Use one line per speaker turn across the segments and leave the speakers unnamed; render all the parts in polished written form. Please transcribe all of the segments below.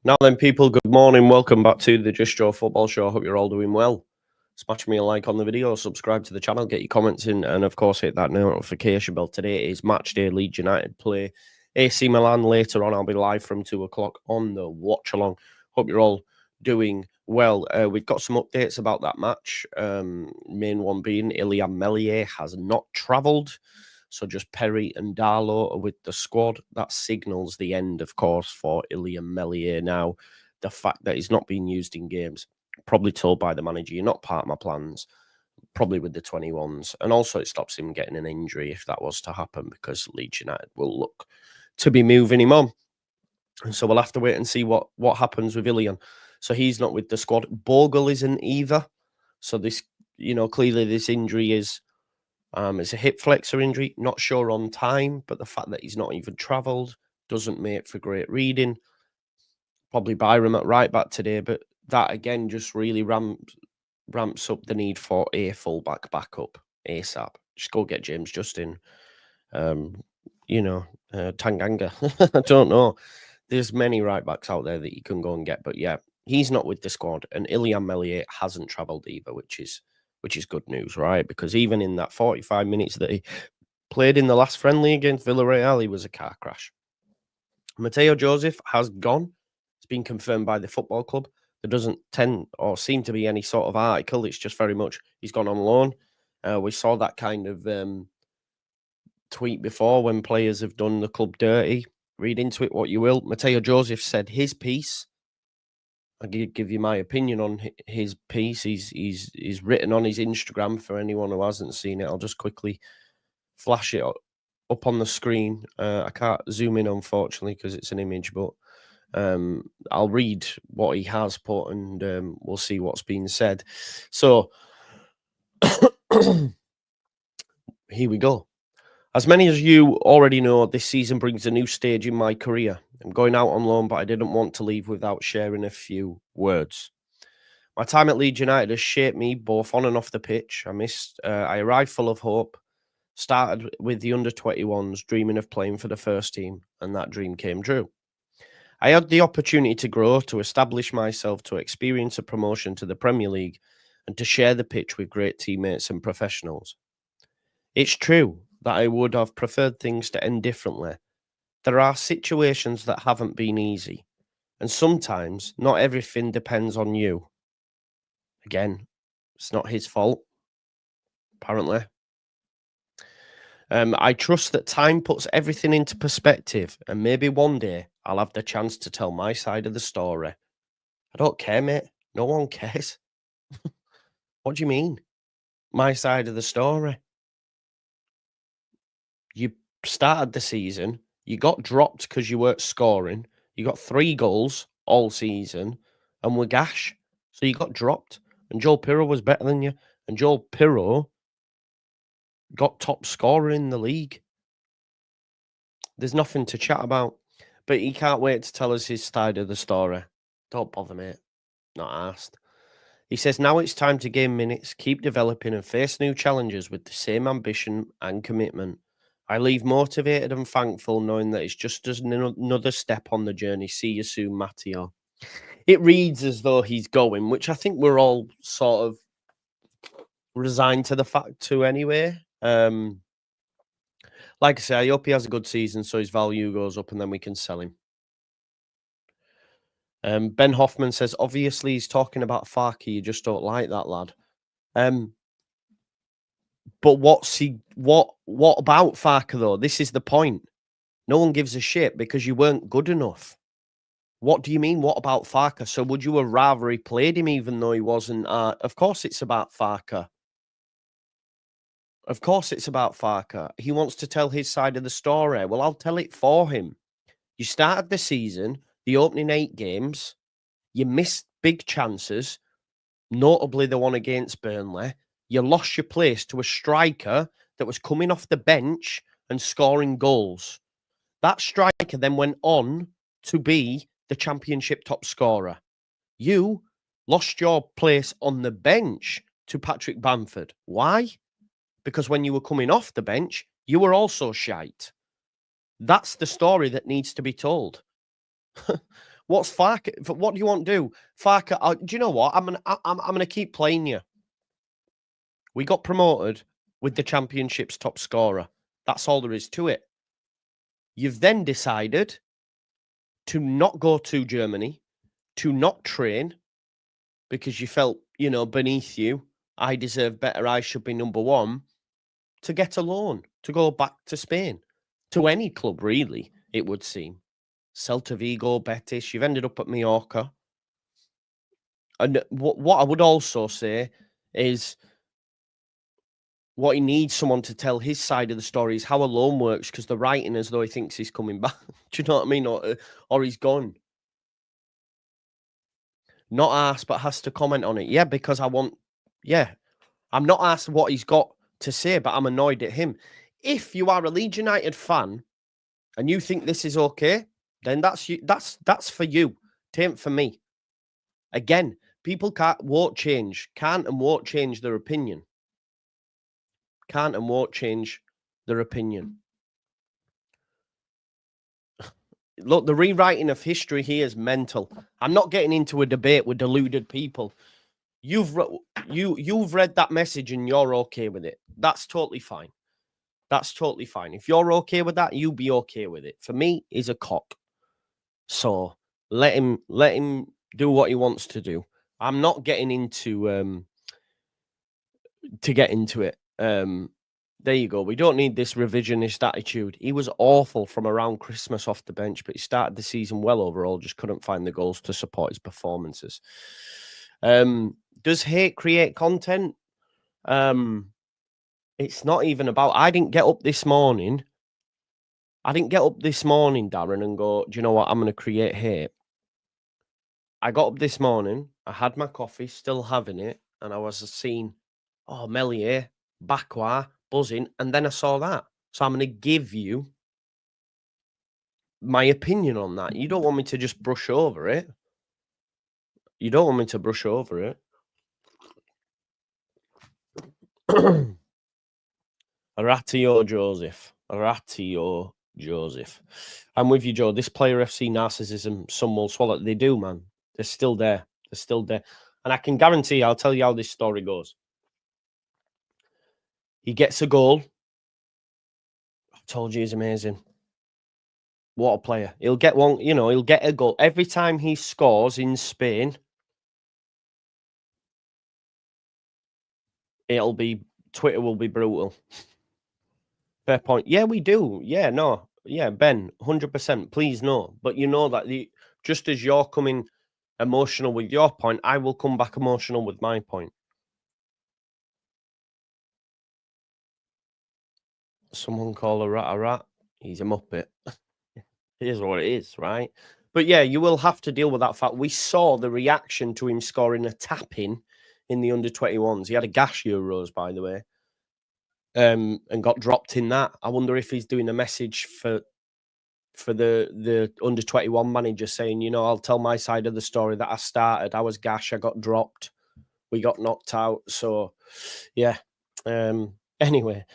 Now then, people, good morning. Welcome back to the Just Joe Football Show. I hope you're all doing well. Smash me a like on the video, subscribe to the channel, get your comments in, and of course, hit that notification bell. Today is match day. Leeds United play AC Milan. Later on, I'll be live from 2 o'clock on the watch along. Hope you're all doing well. We've got some updates about that match. Main one being Meslier has not travelled. So just Perry and Darlow are with the squad. That signals the end, of course, for Meslier now. The fact that he's not being used in games, probably told by the manager, you're not part of my plans, probably with the 21s. And also it stops him getting an injury if that was to happen, because Leeds United will look to be moving him on. And so we'll have to wait and see what happens with Ilian. So he's not with the squad. Bogle isn't either. So this, clearly this injury is... it's a hip flexor injury, not sure on time, but the fact that he's not even travelled doesn't make for great reading. Probably Byram at right back today, but that again just really ramps up the need for a fullback backup ASAP. Just go get James Justin, Tanganga. I don't know. There's many right backs out there that you can go and get, but yeah, he's not with the squad, and Meslier hasn't travelled either, which is good news, right? Because even in that 45 minutes that he played in the last friendly against Villarreal, he was a car crash. Matteo Joseph has gone. It's been confirmed by the football club. There doesn't tend or seem to be any sort of article. It's just very much he's gone on loan. We saw that kind of tweet before when players have done the club dirty. Read into it what you will. Matteo Joseph said his piece. I'll give you my opinion on his piece. He's written on his Instagram for anyone who hasn't seen it. I'll just quickly flash it up on the screen. I can't zoom in, unfortunately, because it's an image, but I'll read what he has put and we'll see what's been said. So, here we go. As many as you already know, this season brings a new stage in my career. I'm going out on loan, but I didn't want to leave without sharing a few words. My time at Leeds United has shaped me both on and off the pitch. I arrived full of hope, started with the under-21s, dreaming of playing for the first team, and that dream came true. I had the opportunity to grow, to establish myself, to experience a promotion to the Premier League, and to share the pitch with great teammates and professionals. It's true that I would have preferred things to end differently. There are situations that haven't been easy, and sometimes not everything depends on you. Again, it's not his fault, apparently. I trust that time puts everything into perspective, and maybe one day I'll have the chance to tell my side of the story. I don't care, mate. No one cares. What do you mean? My side of the story. You started the season, you got dropped because you weren't scoring, you got 3 goals all season, and were gash. So you got dropped, and Joel Pirro was better than you, and Joel Pirro got top scorer in the league. There's nothing to chat about, but he can't wait to tell us his side of the story. Don't bother, mate. Not asked. He says, now it's time to gain minutes, keep developing and face new challenges with the same ambition and commitment. I leave motivated and thankful, knowing that it's just another step on the journey. See you soon, Matteo. It reads as though he's going, which I think we're all sort of resigned to the fact too anyway. Like I say, I hope he has a good season so his value goes up and then we can sell him. Ben Hoffman says, obviously he's talking about Farke. You just don't like that lad. But what about Farke, though? This is the point. No one gives a shit because you weren't good enough. What do you mean, what about Farke? So would you have rather he played him even though he wasn't? Of course it's about Farke. Of course it's about Farke. He wants to tell his side of the story. Well, I'll tell it for him. You started the season, the opening 8 games, you missed big chances, notably the one against Burnley. You lost your place to a striker that was coming off the bench and scoring goals. That striker then went on to be the championship top scorer. You lost your place on the bench to Patrick Bamford. Why? Because when you were coming off the bench, you were also shite. That's the story that needs to be told. What's Farke? What do you want to do? Farke, do you know what? I'm gonna keep playing you. We got promoted with the Championship's top scorer. That's all there is to it. You've then decided to not go to Germany, to not train, because you felt, you know, beneath you. I deserve better. I should be number one. To get a loan, to go back to Spain, to any club, really, it would seem. Celta Vigo, Betis, you've ended up at Mallorca. And what I would also say is what he needs someone to tell his side of the story is how a loan works, because they're writing as though he thinks he's coming back. Do you know what I mean? Or he's gone. Not asked, but has to comment on it. Yeah, because I'm not asked what he's got to say, but I'm annoyed at him. If you are a Leeds United fan and you think this is okay, then that's you. That's for you. Tain't for me. Again, people can't and won't change their opinion. Can't and won't change their opinion. Look, the rewriting of history here is mental. I'm not getting into a debate with deluded people. You've read that message and you're okay with it. That's totally fine. That's totally fine. If you're okay with that, you be okay with it. For me, he's a cock. So let him do what he wants to do. I'm not getting into to get into it. There you go. We don't need this revisionist attitude. He was awful from around Christmas off the bench, but he started the season well overall, just couldn't find the goals to support his performances. Does hate create content? It's not even about... I didn't get up this morning, Darren, and go, do you know what? I'm going to create hate. I got up this morning, I had my coffee, still having it, and I was seeing, Meslier, Bakwa, buzzing, and then I saw that. So I'm going to give you my opinion on that. You don't want me to just brush over it. Matteo Joseph. I'm with you, Joe. This player FC narcissism, some will swallow. They do, man. They're still there. And I can guarantee, I'll tell you how this story goes. He gets a goal. I told you he's amazing. What a player. He'll get one, he'll get a goal. Every time he scores in Spain, Twitter will be brutal. Fair point. Yeah, we do. Yeah, no. Yeah, Ben, 100%. Please, no. But you know that just as you're coming emotional with your point, I will come back emotional with my point. Someone call a rat. He's a muppet. It is what it is, right? But yeah, you will have to deal with that fact. We saw the reaction to him scoring a tap-in the under-21s. He had a gash Euros, by the way, and got dropped in that. I wonder if he's doing a message for the under-21 manager saying, I'll tell my side of the story that I started. I was gash, I got dropped, we got knocked out. So, yeah. Anyway,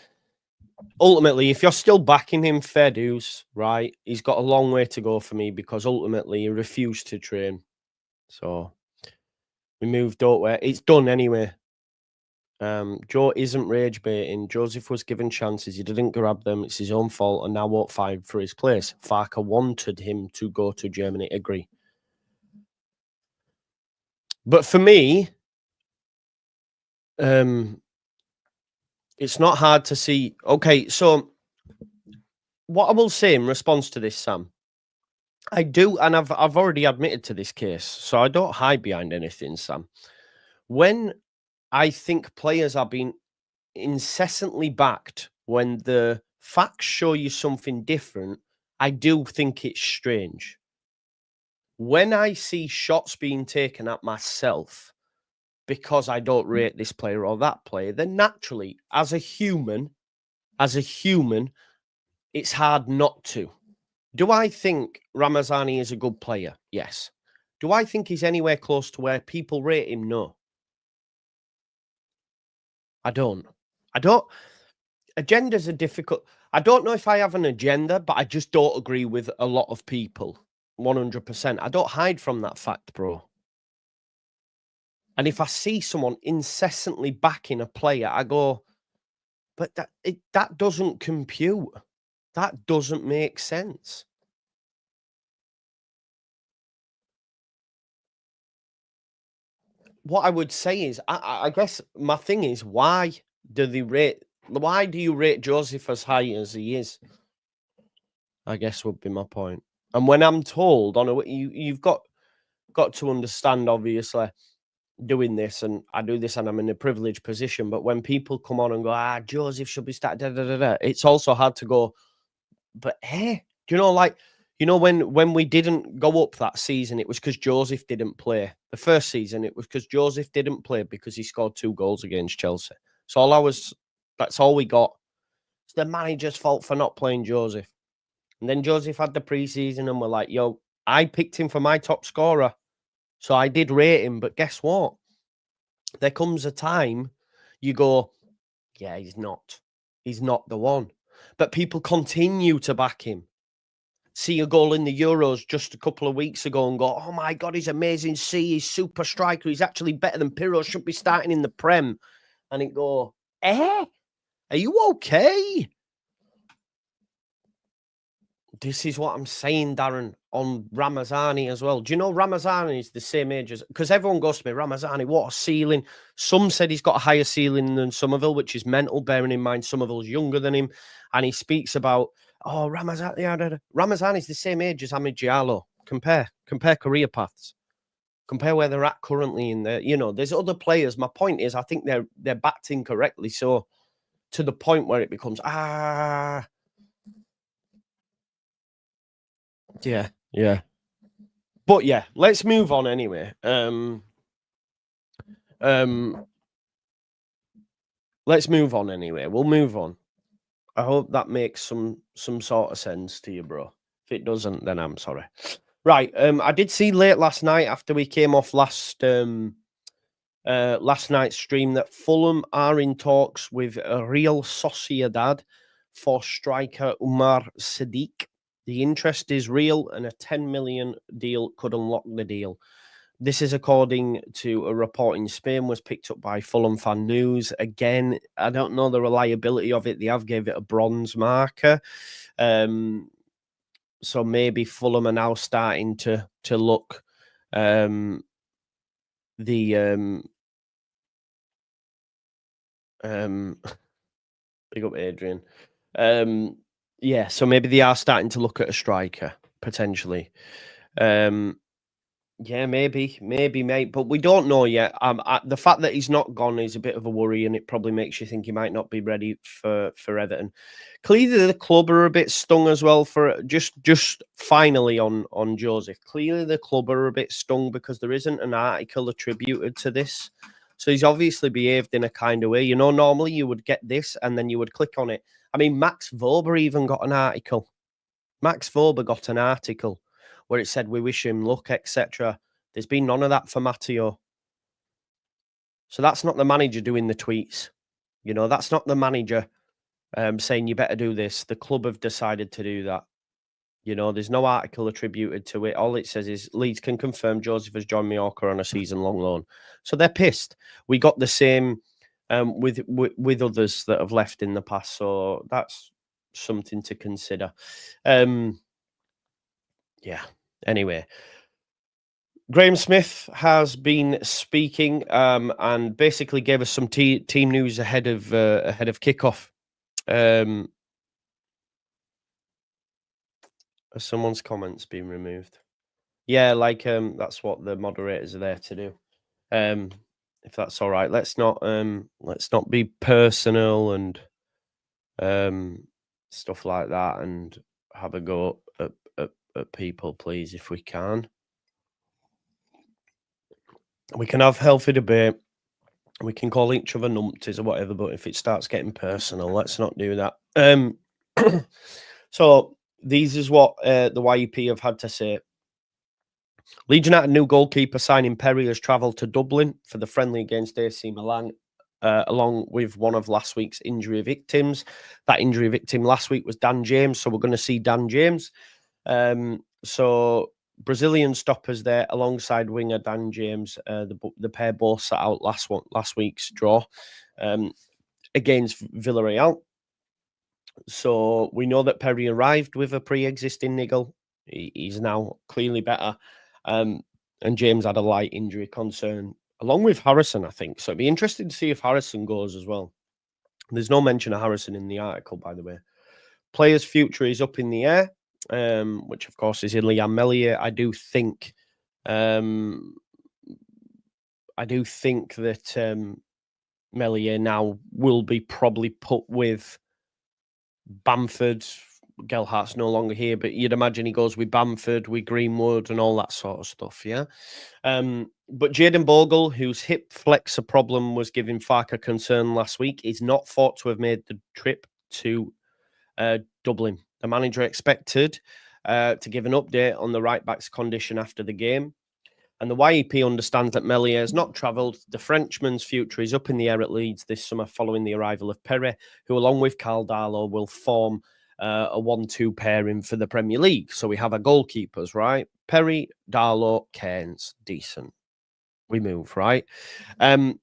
ultimately, if you're still backing him, fair dues, right? He's got a long way to go for me because ultimately he refused to train. So we moved over. It's done anyway. Joe isn't rage baiting. Joseph was given chances. He didn't grab them. It's his own fault and now won't fight for his place. Farke wanted him to go to Germany. Agree. But for me, it's not hard to see. Okay, so what I will say in response to this, Sam, I do, and I've already admitted to this case, so I don't hide behind anything, Sam. When I think players are being incessantly backed when the facts show you something different, I do think it's strange. When I see shots being taken at myself because I don't rate this player or that player, then naturally, as a human, it's hard not to. Do I think Ramazani is a good player? Yes. Do I think he's anywhere close to where people rate him? No. I don't. Agendas are difficult. I don't know if I have an agenda, but I just don't agree with a lot of people 100%. I don't hide from that fact, bro. And if I see someone incessantly backing a player, I go, but that doesn't compute. That doesn't make sense. What I would say is, I guess my thing is, why do you rate Joseph as high as he is? I guess would be my point. And when I'm told, you've got to understand, obviously, doing this, and I do this, and I'm in a privileged position. But when people come on and go, Joseph should be started, it's also hard to go. But hey, do you know, like, when we didn't go up that season, it was because Joseph didn't play. The first season, it was because Joseph didn't play because he scored 2 goals against Chelsea. So that's all we got. It's the manager's fault for not playing Joseph. And then Joseph had the preseason, and we're like, yo, I picked him for my top scorer. So I did rate him, but guess what? There comes a time you go, yeah, he's not. He's not the one. But people continue to back him. See a goal in the Euros just a couple of weeks ago and go, oh my God, he's amazing. See, he's super striker. He's actually better than Pirlo. Should be starting in the Prem. And it go, are you okay? This is what I'm saying, Darren, on Ramazani as well. Do you know Ramazani is the same age as... Because everyone goes to me, Ramazani, what a ceiling. Some said he's got a higher ceiling than Somerville, which is mental, bearing in mind Somerville's younger than him. And he speaks about, Ramazani's the same age as Hamid Diallo. Compare career paths. Compare where they're at currently in there. There's other players. My point is, I think they're backed incorrectly. So to the point where it becomes, Yeah. But yeah, let's move on anyway. Let's move on anyway. We'll move on. I hope that makes some sort of sense to you, bro. If it doesn't, then I'm sorry. Right. I did see late last night after we came off last night's stream that Fulham are in talks with Real Sociedad for striker Umar Sadiq. The interest is real, and a 10 million deal could unlock the deal. This is according to a report in Spain, was picked up by Fulham Fan News. Again, I don't know the reliability of it. They have gave it a bronze marker. So maybe Fulham are now starting to look big up Adrian. Yeah, so maybe they are starting to look at a striker, potentially. Yeah, maybe, mate. But we don't know yet. The fact that he's not gone is a bit of a worry, and it probably makes you think he might not be ready for Everton. Clearly, the club are a bit stung as well for just finally on Joseph. Clearly, the club are a bit stung because there isn't an article attributed to this. So he's obviously behaved in a kind of way. Normally you would get this and then you would click on it. I mean, Max Vober even got an article. Max Vober got an article where it said, we wish him luck, etc. There's been none of that for Matteo. So that's not the manager doing the tweets. That's not the manager saying you better do this. The club have decided to do that. There's no article attributed to it. All it says is Leeds can confirm Joseph has joined Mallorca on a season-long loan. So they're pissed. We got the same with others that have left in the past. So that's something to consider. Yeah. Anyway, Graham Smith has been speaking and basically gave us some team news ahead of kickoff. Someone's comments been removed. Yeah, that's what the moderators are there to do. If that's all right, let's not be personal and stuff like that, and have a go at people, please, if we can. We can have healthy debate. We can call each other numpties or whatever, but if it starts getting personal, let's not do that. So these is what the YEP have had to say. Leeds United new goalkeeper signing Perry has travelled to Dublin for the friendly against AC Milan, along with one of last week's injury victims. That injury victim last week was Dan James, so we're going to see Dan James. So Brazilian stoppers there alongside winger Dan James. The pair both sat out last week's draw against Villarreal. So we know that Perry arrived with a pre-existing niggle. He's now clearly better. And James had a light injury concern, along with Harrison, I think. So it'd be interesting to see if Harrison goes as well. There's no mention of Harrison in the article, by the way. Player's future is up in the air, which of course is Liam Meslier. I do think that Meslier now will be probably put with Bamford. Gelhardt's no longer here, but you'd imagine he goes with Bamford, with Greenwood, and all that sort of stuff. Yeah. But Jayden Bogle, whose hip flexor problem was giving Farke concern last week, is not thought to have made the trip to Dublin. The manager expected to give an update on the right back's condition after the game. And the YEP understands that Meslier has not travelled. The Frenchman's future is up in the air at Leeds this summer following the arrival of Perry, who, along with Carl Darlow, will form a 1-2 pairing for the Premier League. So we have our goalkeepers, right? Perry, Darlow, Cairns. Decent. We move, right? I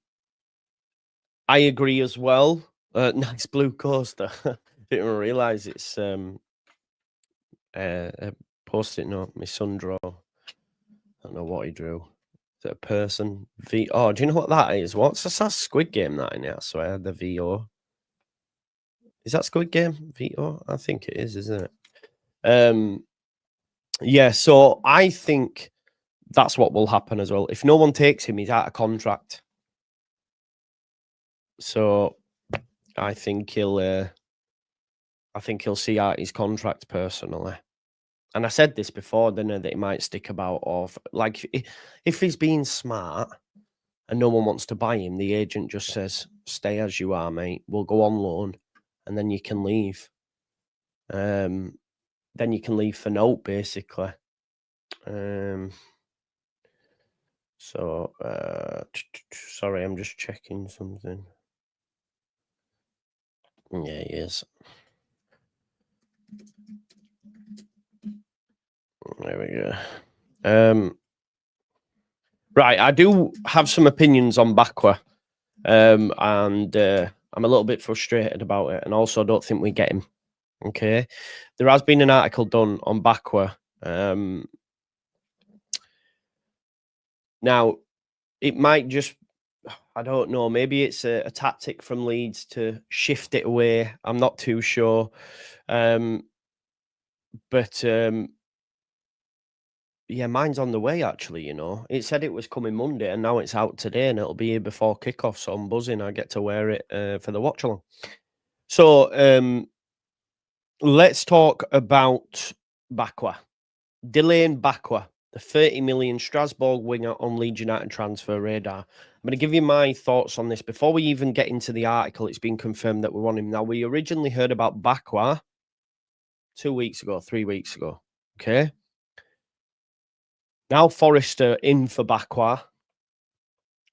agree as well. Nice blue coaster. Didn't even realise it's a post-it note my son drew. I don't know what he drew. Is it a person? Oh, do you know what that is? What's that Squid Game that in it? I swear, the VO. Is that Squid Game? VO? I think it is, isn't it? Yeah, so I think that's what will happen as well. If no one takes him, he's out of contract. So I think he'll see out his contract personally. And I said this before, didn't I, that he might stick about off. Like, if he's being smart and no one wants to buy him, the agent just says, stay as you are, mate. We'll go on loan, and then you can leave. Then you can leave for note, basically. Sorry, I'm just checking something. Yeah, he is. There we go. Right, I do have some opinions on Bakwa, and I'm a little bit frustrated about it, and also don't think we get him. Okay, there has been an article done on Bakwa. Now, it might just, I don't know, maybe it's a tactic from Leeds to shift it away. I'm not too sure. But yeah, mine's on the way, actually, you know. It said it was coming Monday, and now it's out today, and it'll be here before kickoff, so I'm buzzing. I get to wear it for the watch-along. So let's talk about Bakwa. Dilane Bakwa, the 30 million Strasbourg winger on Leeds United transfer radar. I'm going to give you my thoughts on this. Before we even get into the article, it's been confirmed that we want him. Now, we originally heard about Bakwa 3 weeks ago. Okay. Now Forest are in for Bakwa.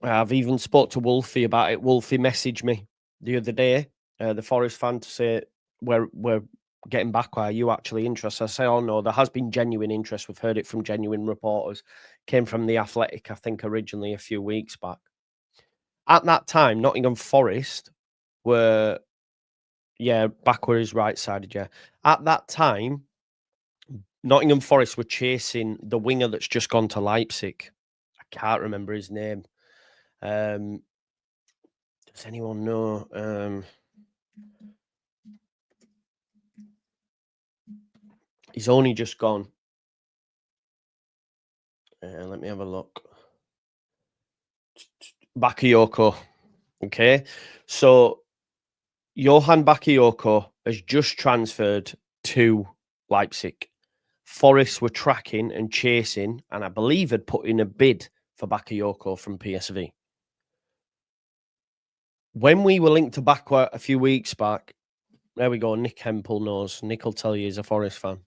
I've even spoke to Wolfie about it. Wolfie messaged me the other day, the Forest fan, to say, we're getting Bakwa. Are you actually interested? I say, oh no, there has been genuine interest. We've heard it from genuine reporters. Came from The Athletic, I think, originally a few weeks back. At that time, Nottingham Forest were, yeah, Bakwa is right-sided, yeah. At that time, Nottingham Forest were chasing the winger that's just gone to Leipzig. I can't remember his name. Does anyone know? He's only just gone. Let me have a look. Bakayoko. Okay. So Johan Bakayoko has just transferred to Leipzig. Forest were tracking and chasing, and I believe had put in a bid for Bakayoko from PSV. When we were linked to Bakwa a few weeks back, there we go, Nick Hempel knows. Nick will tell you he's a Forest fan.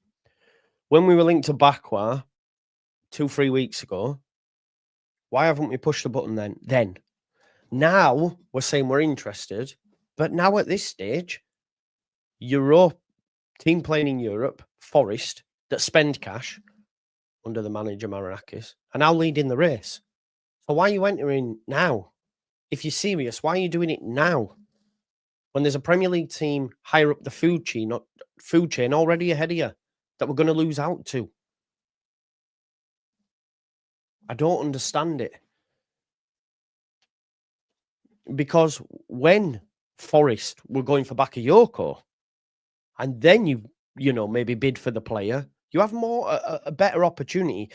When we were linked to Bakwa 2-3 weeks ago, why haven't we pushed the button then? Now we're saying we're interested, but now at this stage, team playing in Europe, Forest, that spend cash, under the manager Marinakis, are now leading the race. So why are you entering now? If you're serious, why are you doing it now? When there's a Premier League team higher up the food chain already ahead of you that we're going to lose out to. I don't understand it. Because when Forest were going for Bakayoko, and then you know, maybe bid for the player, you have a better opportunity.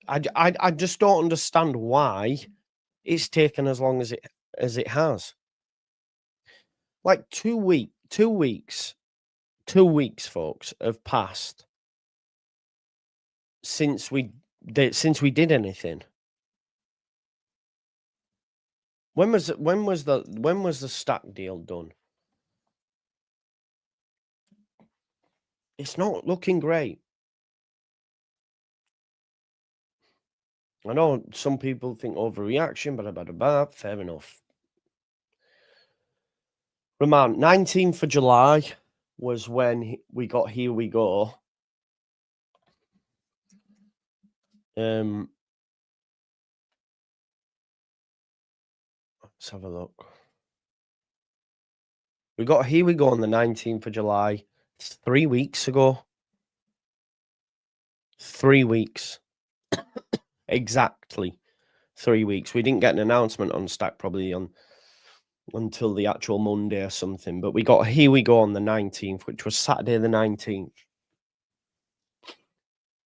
I just don't understand why it's taken as long as it has. Like 2 weeks, folks, have passed since we did anything. When was the Stack deal done? It's not looking great. I know some people think overreaction, but fair enough. Roman, 19th of July was when we got Here We Go. Let's have a look. We got Here We Go on the 19th of July. It's 3 weeks ago. 3 weeks. Exactly 3 weeks. We didn't get an announcement on Stack probably until the actual Monday or something. But we got Here We Go on the 19th, which was Saturday the 19th.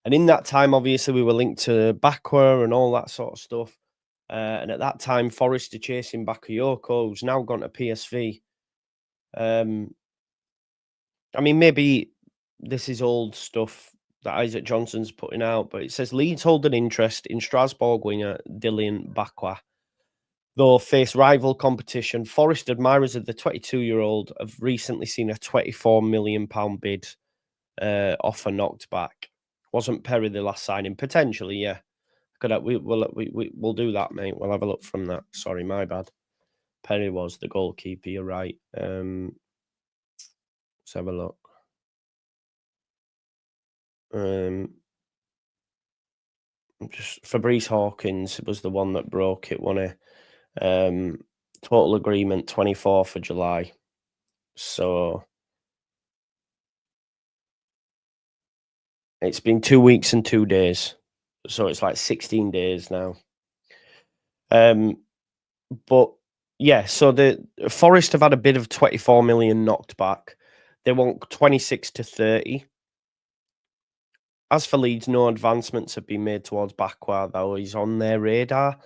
And in that time, obviously, we were linked to Bakwa and all that sort of stuff. And at that time, Forest are chasing Bakayoko, who's now gone to PSV. I mean, maybe this is old stuff that Isaac Johnson's putting out, but it says Leeds hold an interest in Strasbourg winger Dilane Bakwa. Though face rival competition, Forest admirers of the 22-year-old have recently seen a £24 million bid offer knocked back. Wasn't Perry the last signing? Potentially, yeah. We'll do that, mate. We'll have a look from that. Sorry, my bad. Perry was the goalkeeper. You're right. Let's have a look. Just Fabrice Hawkins was the one that broke it, wasn't it? Total agreement 24th of July. So it's been 2 weeks and 2 days. So it's like 16 days now. But yeah, so the Forest have had a bid of 24 million knocked back. They want 26 to 30. As for Leeds, no advancements have been made towards Bakwa, though he's on their radar.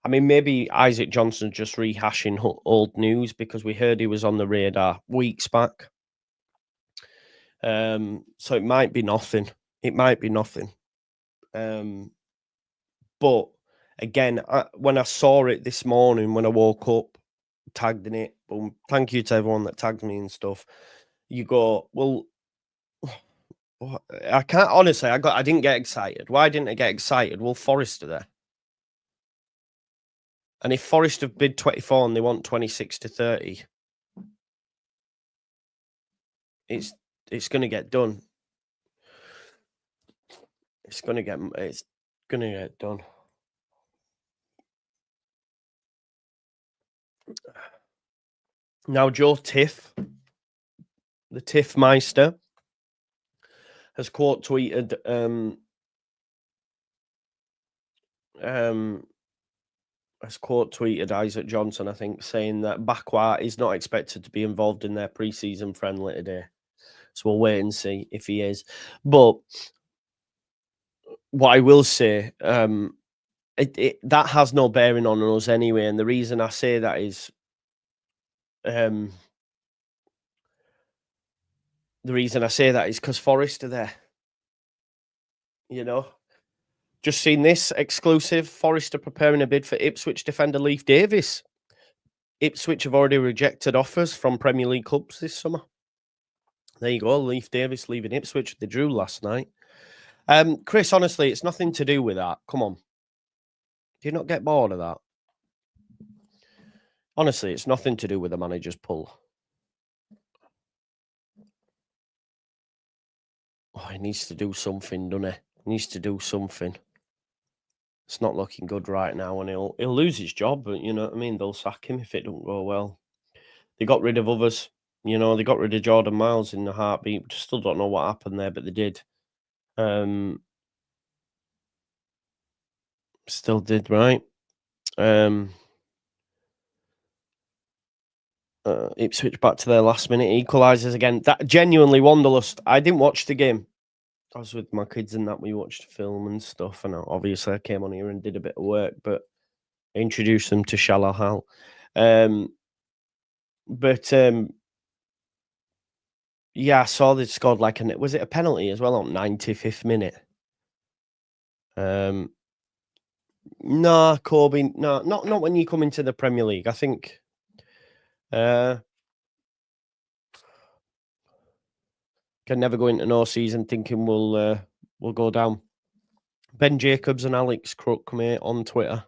I mean, maybe Isaac Johnson's just rehashing old news because we heard he was on the radar weeks back. So it might be nothing. It might be nothing. But again, when I saw it this morning, when I woke up, tagged in it, boom, thank you to everyone that tagged me and stuff. You go, well, I can't, honestly, I didn't get excited. Why didn't I get excited? Well, Forest are there. And if Forest have bid 24 and they want 26 to 30, it's going to get done. It's going to get done. Now, Joe Tiff, the Tiff Meister, has quote tweeted Isaac Johnson, I think, saying that Bakwa is not expected to be involved in their pre-season friendly today. So we'll wait and see if he is. But what I will say, that has no bearing on us anyway. And the reason I say that is, because Forest are there. You know, just seen this exclusive. Forest are preparing a bid for Ipswich defender Leif Davis. Ipswich have already rejected offers from Premier League clubs this summer. There you go, Leif Davis leaving Ipswich. They drew last night. Chris, honestly, it's nothing to do with that. Come on. Do you not get bored of that? Honestly, it's nothing to do with the manager's pull. Oh, he needs to do something, doesn't he? He needs to do something. It's not looking good right now, and he'll lose his job. But you know what I mean. They'll sack him if it don't go well. They got rid of others. You know, they got rid of Jordan Miles in the heartbeat. Still don't know what happened there, but they did. Still did, right? Ipswich back to their last minute equalisers again. That genuinely wanderlust. I didn't watch the game. I was with my kids and that we watched film and stuff, and obviously I came on here and did a bit of work, but I introduced them to Shallow Hal. Yeah, I saw they scored was it a penalty as well on 95th minute? No, Corbyn, no, not when you come into the Premier League. I think can never go into no season thinking we'll go down. Ben Jacobs and Alex Crook, mate, on Twitter.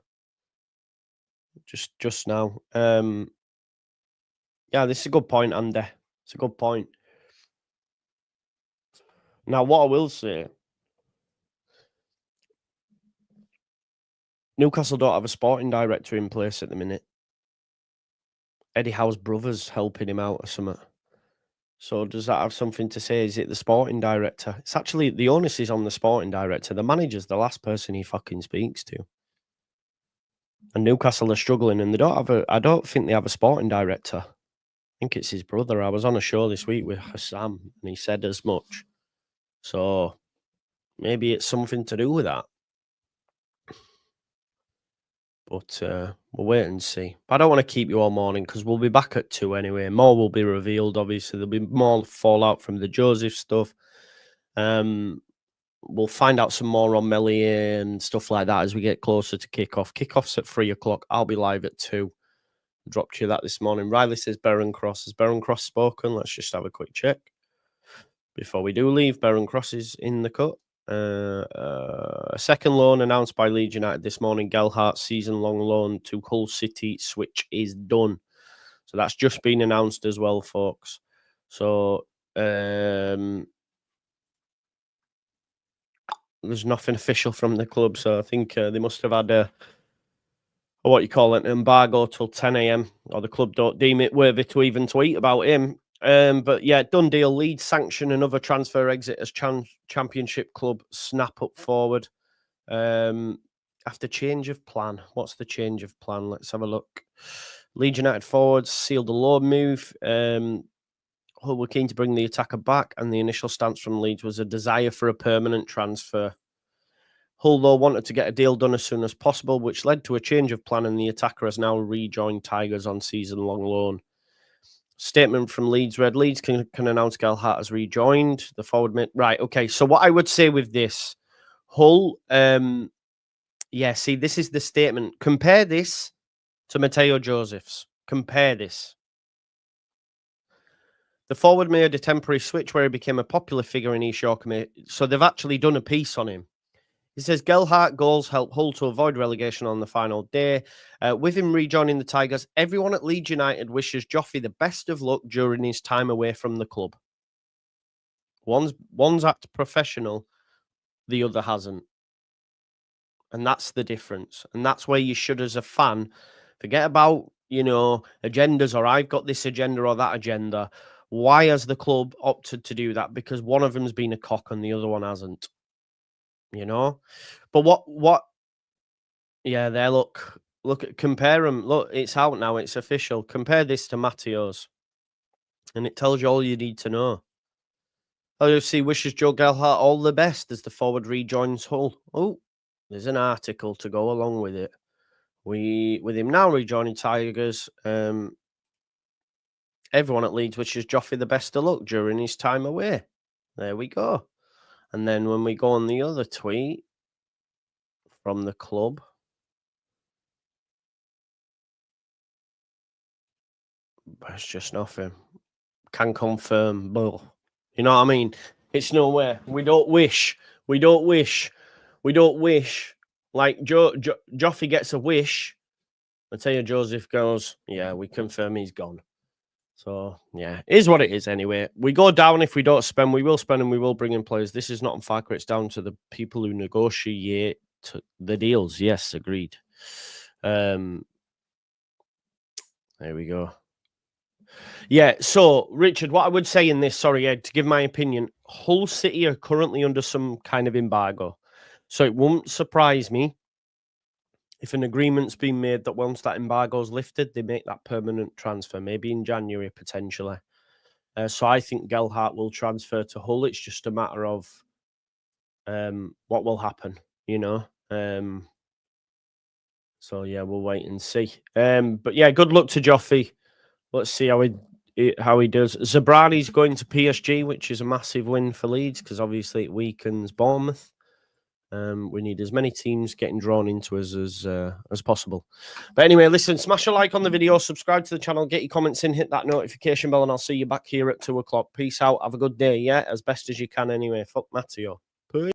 Just now. Yeah, this is a good point, Andy. It's a good point. Now, what I will say, Newcastle don't have a sporting director in place at the minute. Eddie Howe's brother's helping him out or something. So does that have something to say? Is it the sporting director? It's actually, the onus is on the sporting director. The manager's the last person he fucking speaks to. And Newcastle are struggling, and I don't think they have a sporting director. I think it's his brother. I was on a show this week with Hassam, and he said as much. So maybe it's something to do with that. But we'll wait and see. But I don't want to keep you all morning because we'll be back at 2 anyway. More will be revealed, obviously. There'll be more fallout from the Joseph stuff. We'll find out some more on Meslier and stuff like that as we get closer to kickoff. Kickoff's at 3 o'clock. I'll be live at 2. Dropped you that this morning. Riley says Baron Cross. Has Baron Cross spoken? Let's just have a quick check. Before we do leave, Baron Cross is in the cut. A second loan announced by Leeds United this morning. Gelhardt season-long loan to Hull City switch is done. So that's just been announced as well, folks. So there's nothing official from the club. So I think they must have had an embargo till 10 a.m. or the club don't deem it worthy to even tweet about him. But yeah, done deal. Leeds sanction another transfer exit as championship club snap up forward. After change of plan. What's the change of plan? Let's have a look. Leeds United forwards sealed a loan move. Hull were keen to bring the attacker back, and the initial stance from Leeds was a desire for a permanent transfer. Hull, though, wanted to get a deal done as soon as possible, which led to a change of plan, and the attacker has now rejoined Tigers on season-long loan. Statement from Leeds read, Leeds can announce Gelhardt has rejoined. The forward mate. Right, okay. So what I would say with this, Hull, see, this is the statement. Compare this to Matteo Joseph's. Compare this. The forward made a temporary switch where he became a popular figure in East Yorkshire. So they've actually done a piece on him. He says, Gelhardt goals help Hull to avoid relegation on the final day. With him rejoining the Tigers, everyone at Leeds United wishes Joffy the best of luck during his time away from the club. One's act professional, the other hasn't. And that's the difference. And that's where you should, as a fan, forget about, agendas or I've got this agenda or that agenda. Why has the club opted to do that? Because one of them's been a cock and the other one hasn't. But what? Yeah, there. Look, compare them. Look, it's out now. It's official. Compare this to Matteo's, and it tells you all you need to know. LUFC wishes Joe Gelhardt all the best as the forward rejoins Hull. Oh, there's an article to go along with it. With him now rejoining Tigers, everyone at Leeds wishes Joffy the best of luck during his time away. There we go. And then when we go on the other tweet from the club, it's just nothing. Can confirm, but you know what I mean? It's nowhere. We don't wish. Like Joffy gets a wish. Matteo Joseph goes, yeah, we confirm he's gone. So, yeah, it is what it is anyway. We go down if we don't spend. We will spend and we will bring in players. This is not on Farker. It's down to the people who negotiate the deals. Yes, agreed. There we go. Yeah, so, Richard, what I would say in this, sorry, Ed, to give my opinion, Hull City are currently under some kind of embargo. So it won't surprise me if an agreement's been made that once that embargo's lifted, they make that permanent transfer, maybe in January, potentially. So I think Gelhardt will transfer to Hull. It's just a matter of what will happen, you know. So, yeah, we'll wait and see. But, yeah, good luck to Joffy. Let's see how he does. Zabrani's going to PSG, which is a massive win for Leeds because obviously it weakens Bournemouth. We need as many teams getting drawn into us as possible. But anyway, listen, smash a like on the video, subscribe to the channel, get your comments in, hit that notification bell, and I'll see you back here at 2 o'clock. Peace out. Have a good day, yeah? As best as you can anyway. Fuck Matteo. Peace.